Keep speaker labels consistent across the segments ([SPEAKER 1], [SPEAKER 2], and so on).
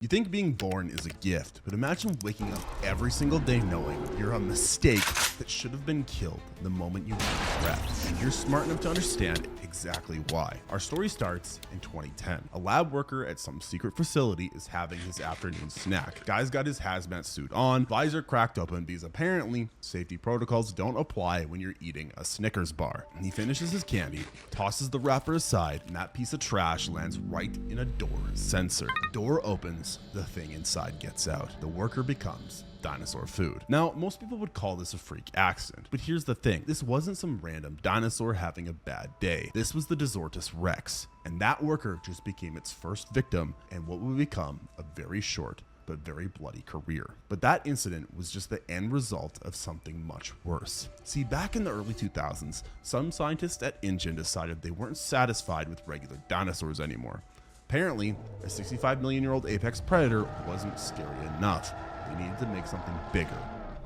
[SPEAKER 1] You think being born is a gift, but imagine waking up every single day knowing you're a mistake that should have been killed the moment you take a breath, and you're smart enough to understand exactly why. Our story starts in 2010. A lab worker at some secret facility is having his afternoon snack. Guy's got his hazmat suit on, visor cracked open because apparently safety protocols don't apply when you're eating a Snickers bar. And he finishes his candy, tosses the wrapper aside, and that piece of trash lands right in a door sensor. The door opens. The thing inside gets out. The worker becomes dinosaur food. Now, most people would call this a freak accident, but here's the thing. This wasn't some random dinosaur having a bad day. This was the Distortus Rex, and that worker just became its first victim and what would become a very short but very bloody career. But that incident was just the end result of something much worse. See, back in the early 2000s, some scientists at InGen decided they weren't satisfied with regular dinosaurs anymore. Apparently, a 65-million-year-old apex predator wasn't scary enough. They needed to make something bigger,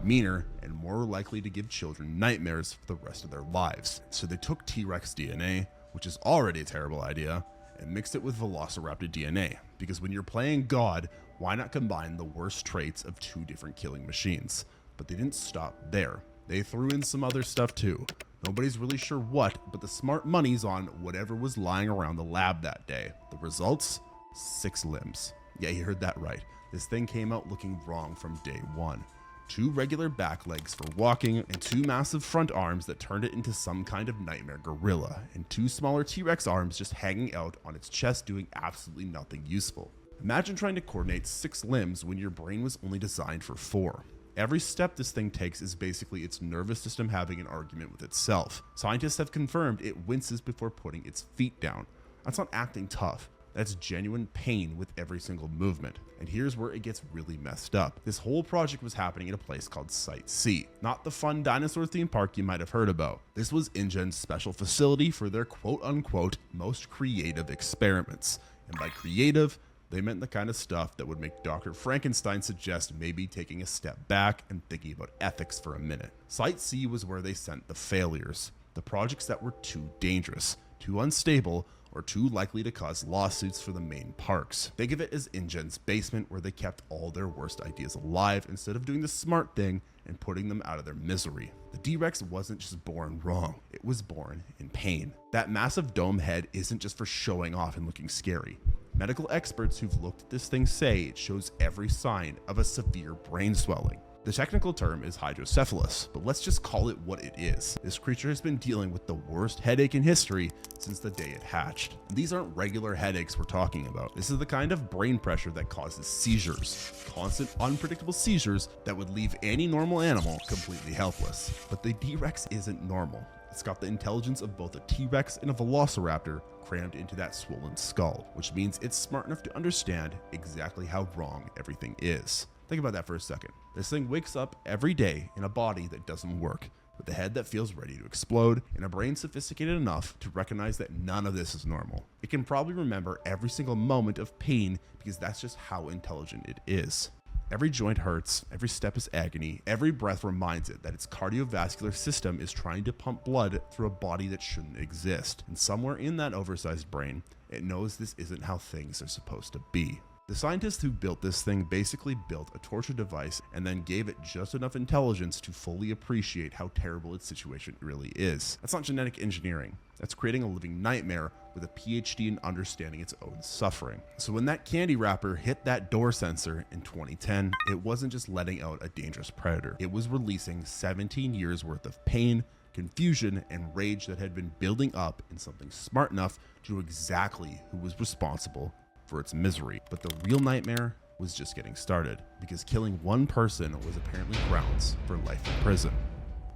[SPEAKER 1] meaner, and more likely to give children nightmares for the rest of their lives. So they took T-Rex DNA, which is already a terrible idea, and mixed it with Velociraptor DNA. Because when you're playing God, why not combine the worst traits of two different killing machines? But they didn't stop there. They threw in some other stuff too. Nobody's really sure what, but the smart money's on whatever was lying around the lab that day. The results? 6 limbs. Yeah, you heard that right. This thing came out looking wrong from day one. 2 regular back legs for walking, and 2 massive front arms that turned it into some kind of nightmare gorilla, and 2 smaller T-Rex arms just hanging out on its chest doing absolutely nothing useful. Imagine trying to coordinate 6 limbs when your brain was only designed for 4. Every step this thing takes is basically its nervous system having an argument with itself. Scientists have confirmed it winces before putting its feet down. That's not acting tough. That's genuine pain with every single movement. And here's where it gets really messed up. This whole project was happening at a place called Site C, not the fun dinosaur theme park you might have heard about. This was InGen's special facility for their quote-unquote most creative experiments. And by creative, they meant the kind of stuff that would make Dr. Frankenstein suggest maybe taking a step back and thinking about ethics for a minute. Site C was where they sent the failures, the projects that were too dangerous, too unstable, or too likely to cause lawsuits for the main parks. Think of it as InGen's basement where they kept all their worst ideas alive instead of doing the smart thing and putting them out of their misery. The D-Rex wasn't just born wrong, it was born in pain. That massive dome head isn't just for showing off and looking scary. Medical experts who've looked at this thing say it shows every sign of a severe brain swelling. The technical term is hydrocephalus, but let's just call it what it is. This creature has been dealing with the worst headache in history since the day it hatched. These aren't regular headaches we're talking about. This is the kind of brain pressure that causes seizures. Constant, unpredictable seizures that would leave any normal animal completely helpless. But the D-Rex isn't normal. It's got the intelligence of both a T-Rex and a Velociraptor crammed into that swollen skull, which means it's smart enough to understand exactly how wrong everything is. Think about that for a second. This thing wakes up every day in a body that doesn't work, with a head that feels ready to explode, and a brain sophisticated enough to recognize that none of this is normal. It can probably remember every single moment of pain because that's just how intelligent it is. Every joint hurts, every step is agony, every breath reminds it that its cardiovascular system is trying to pump blood through a body that shouldn't exist. And somewhere in that oversized brain, it knows this isn't how things are supposed to be. The scientists who built this thing basically built a torture device and then gave it just enough intelligence to fully appreciate how terrible its situation really is. That's not genetic engineering. That's creating a living nightmare with a PhD in understanding its own suffering. So when that candy wrapper hit that door sensor in 2010, it wasn't just letting out a dangerous predator. It was releasing 17 years worth of pain, confusion, and rage that had been building up in something smart enough to know exactly who was responsible for its misery. But the real nightmare was just getting started, because killing one person was apparently grounds for life in prison.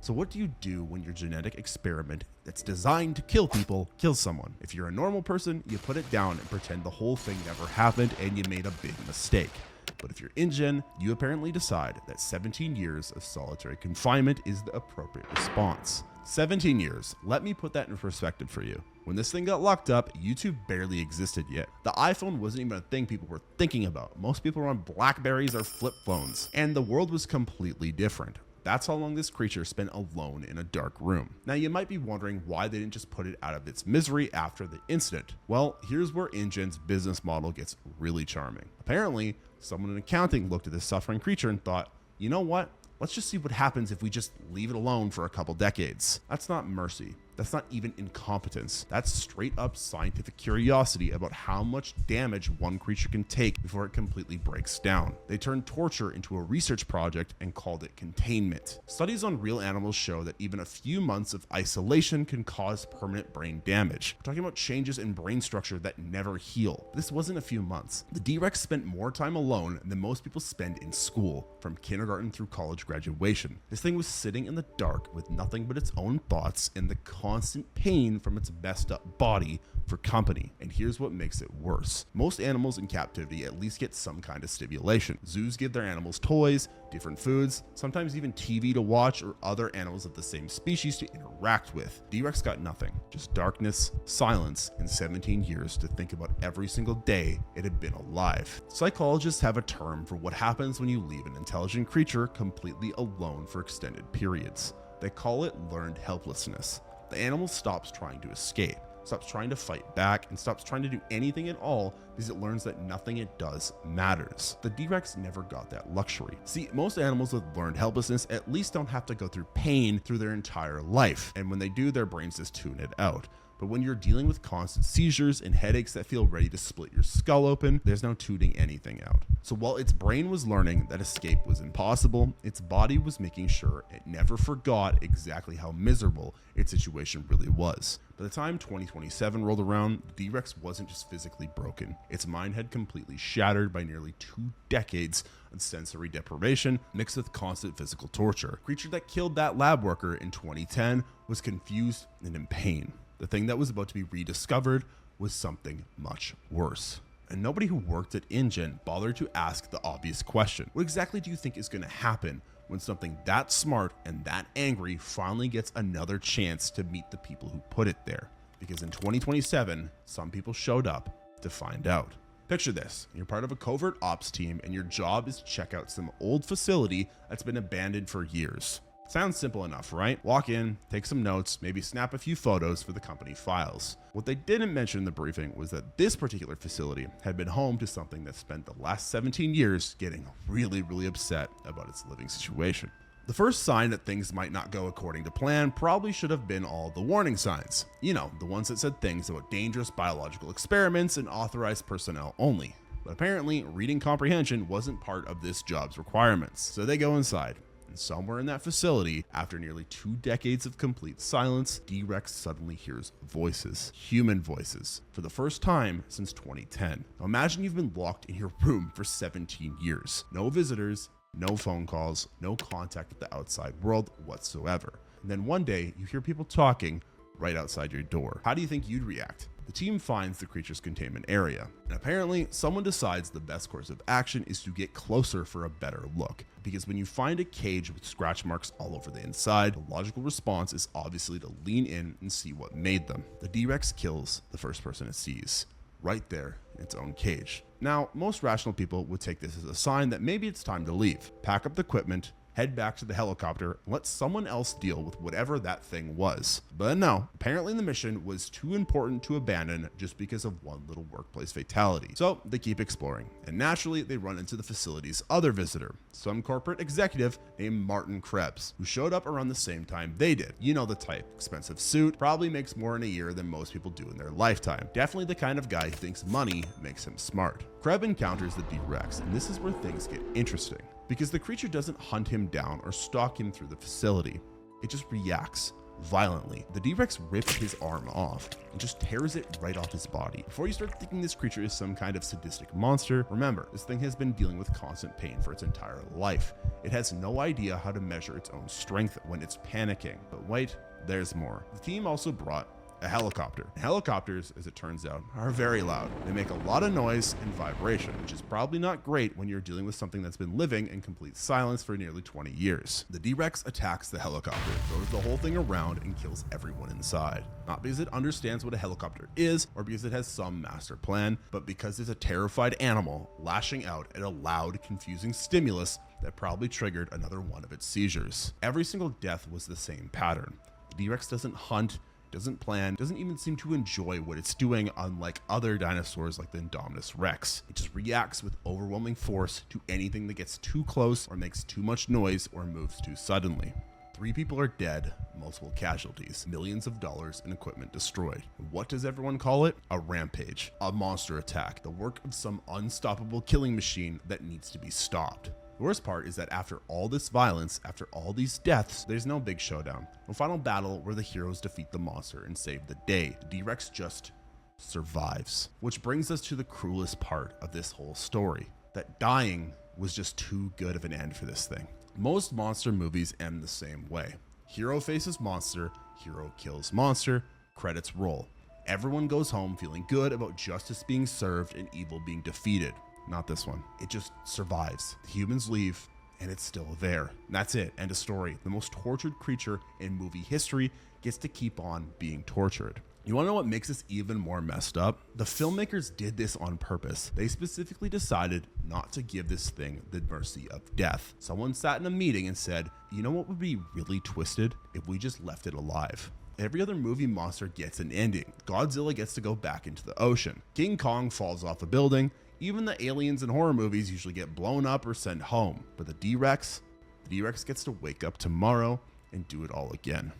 [SPEAKER 1] So what do you do when your genetic experiment that's designed to kill people kills someone? If you're a normal person, you put it down and pretend the whole thing never happened and you made a big mistake. But if you're InGen, you apparently decide that 17 years of solitary confinement is the appropriate response. 17 years. Let me put that in perspective for you. When this thing got locked up, YouTube barely existed yet. The iPhone wasn't even a thing people were thinking about. Most people were on Blackberries or flip phones, and the world was completely different. That's how long this creature spent alone in a dark room. Now you might be wondering why they didn't just put it out of its misery after the incident. Well, here's where InGen's business model gets really charming. Apparently, Someone in accounting looked at this suffering creature and thought, you know what? Let's just see what happens if we just leave it alone for a couple decades. That's not mercy. That's not even incompetence. That's straight up scientific curiosity about how much damage one creature can take before it completely breaks down. They turned torture into a research project and called it containment. Studies on real animals show that even a few months of isolation can cause permanent brain damage. We're talking about changes in brain structure that never heal. This wasn't a few months. The D-Rex spent more time alone than most people spend in school, from kindergarten through college graduation. This thing was sitting in the dark with nothing but its own thoughts and the constant pain from its messed up body for company. And here's what makes it worse. Most animals in captivity at least get some kind of stimulation. Zoos give their animals toys, different foods, sometimes even TV to watch or other animals of the same species to interact with. D-Rex got nothing, just darkness, silence, and 17 years to think about every single day it had been alive. Psychologists have a term for what happens when you leave an intelligent creature completely alone for extended periods. They call it learned helplessness. The animal stops trying to escape, stops trying to fight back, and stops trying to do anything at all because it learns that nothing it does matters. The D-Rex never got that luxury. See, most animals with learned helplessness at least don't have to go through pain through their entire life, and when they do, their brains just tune it out. But when you're dealing with constant seizures and headaches that feel ready to split your skull open, there's no tuning anything out. So while its brain was learning that escape was impossible, its body was making sure it never forgot exactly how miserable its situation really was. By the time 2027 rolled around, the D-Rex wasn't just physically broken. Its mind had completely shattered by nearly 2 decades of sensory deprivation mixed with constant physical torture. The creature that killed that lab worker in 2010 was confused and in pain. The thing that was about to be rediscovered was something much worse. And nobody who worked at InGen bothered to ask the obvious question. What exactly do you think is going to happen when something that smart and that angry finally gets another chance to meet the people who put it there? Because in 2027, some people showed up to find out. Picture this, you're part of a covert ops team and your job is to check out some old facility that's been abandoned for years. Sounds simple enough, right? Walk in, take some notes, maybe snap a few photos for the company files. What they didn't mention in the briefing was that this particular facility had been home to something that spent the last 17 years getting really upset about its living situation. The first sign that things might not go according to plan probably should have been all the warning signs. You know, the ones that said things about dangerous biological experiments and authorized personnel only. But apparently, reading comprehension wasn't part of this job's requirements. So they go inside. And somewhere in that facility, after nearly 2 decades of complete silence, D-Rex suddenly hears voices, human voices, for the first time since 2010. Now imagine you've been locked in your room for 17 years. No visitors, no phone calls, no contact with the outside world whatsoever. And then one day, you hear people talking right outside your door. How do you think you'd react? The team finds the creature's containment area, and apparently someone decides the best course of action is to get closer for a better look, because when you find a cage with scratch marks all over the inside, the logical response is obviously to lean in and see what made them. The D-Rex kills the first person it sees, right there in its own cage. Now, most rational people would take this as a sign that maybe it's time to leave, pack up the equipment, head back to the helicopter, and let someone else deal with whatever that thing was. But no, apparently the mission was too important to abandon just because of one little workplace fatality. So they keep exploring, and naturally they run into the facility's other visitor, some corporate executive named Martin Krebs, who showed up around the same time they did. You know the type, expensive suit, probably makes more in a year than most people do in their lifetime. Definitely the kind of guy who thinks money makes him smart. Krebs encounters the D-Rex, and this is where things get interesting, because the creature doesn't hunt him down or stalk him through the facility. It just reacts violently. The D-Rex rips his arm off and just tears it right off his body. Before you start thinking this creature is some kind of sadistic monster, remember, this thing has been dealing with constant pain for its entire life. It has no idea how to measure its own strength when it's panicking. But wait, there's more. The team also brought a helicopter. Helicopters, as it turns out, are very loud. They make a lot of noise and vibration, which is probably not great when you're dealing with something that's been living in complete silence for nearly 20 years. The D-Rex attacks the helicopter, throws the whole thing around, and kills everyone inside. Not because it understands what a helicopter is, or because it has some master plan, but because it's a terrified animal lashing out at a loud, confusing stimulus that probably triggered another one of its seizures. Every single death was the same pattern. The D-Rex doesn't hunt, doesn't plan, doesn't even seem to enjoy what it's doing, unlike other dinosaurs like the Indominus Rex. It just reacts with overwhelming force to anything that gets too close or makes too much noise or moves too suddenly. 3 people are dead, multiple casualties, millions of dollars in equipment destroyed. What does everyone call it? A rampage, a monster attack, the work of some unstoppable killing machine that needs to be stopped. The worst part is that after all this violence, after all these deaths, there's no big showdown, no final battle where the heroes defeat the monster and save the day. The T-Rex just survives. Which brings us to the cruelest part of this whole story, that dying was just too good of an end for this thing. Most monster movies end the same way. Hero faces monster, hero kills monster, credits roll. Everyone goes home feeling good about justice being served and evil being defeated. Not this one. It just survives. The humans leave, and it's still there. And that's it. End of story. The most tortured creature in movie history gets to keep on being tortured. You want to know what makes this even more messed up? The filmmakers did this on purpose. They specifically decided not to give this thing the mercy of death. Someone sat in a meeting and said, you know what would be really twisted? If we just left it alive. Every other movie monster gets an ending. Godzilla gets to go back into the ocean. King Kong falls off a building. Even the aliens in horror movies usually get blown up or sent home. But the T-Rex gets to wake up tomorrow and do it all again.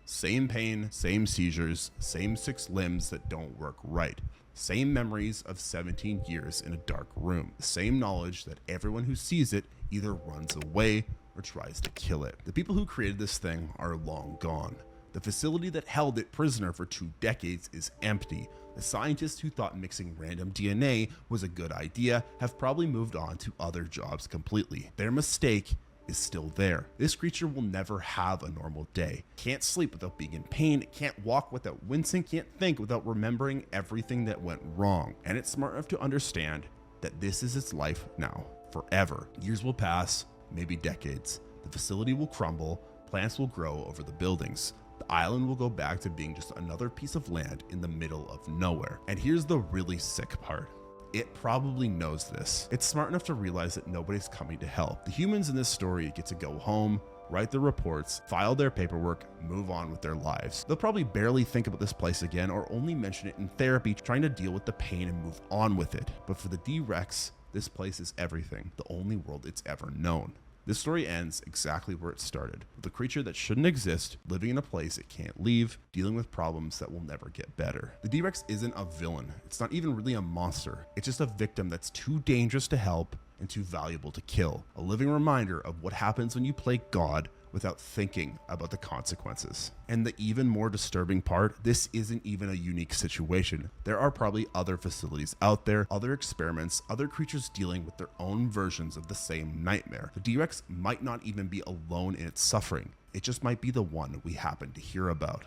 [SPEAKER 1] Same pain, same seizures, same 6 limbs that don't work right. Same memories of 17 years in a dark room. The same knowledge that everyone who sees it either runs away or tries to kill it. The people who created this thing are long gone. The facility that held it prisoner for 2 decades is empty. The scientists who thought mixing random DNA was a good idea have probably moved on to other jobs completely. Their mistake is still there. This creature will never have a normal day. Can't sleep without being in pain, can't walk without wincing, can't think without remembering everything that went wrong. And it's smart enough to understand that this is its life now, forever. Years will pass, maybe decades. The facility will crumble, plants will grow over the buildings. The island will go back to being just another piece of land in the middle of nowhere. And here's the really sick part. It probably knows this. It's smart enough to realize that nobody's coming to help. The humans in this story get to go home, write their reports, file their paperwork, move on with their lives. They'll probably barely think about this place again or only mention it in therapy, trying to deal with the pain and move on with it. But for the T-Rex, this place is everything, the only world it's ever known. This story ends exactly where it started, with a creature that shouldn't exist, living in a place it can't leave, dealing with problems that will never get better. The T-Rex isn't a villain. It's not even really a monster. It's just a victim that's too dangerous to help and too valuable to kill. A living reminder of what happens when you play God without thinking about the consequences. And the even more disturbing part, this isn't even a unique situation. There are probably other facilities out there, other experiments, other creatures dealing with their own versions of the same nightmare. The T-Rex might not even be alone in its suffering. It just might be the one we happen to hear about.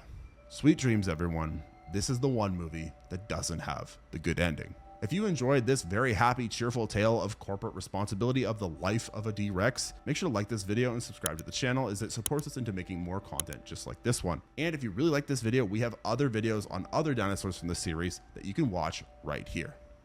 [SPEAKER 1] Sweet dreams, everyone. This is the one movie that doesn't have the good ending. If you enjoyed this very happy, cheerful tale of corporate responsibility of the life of a T-Rex, make sure to like this video and subscribe to the channel, as it supports us into making more content just like this one. And if you really like this video, we have other videos on other dinosaurs from the series that you can watch right here.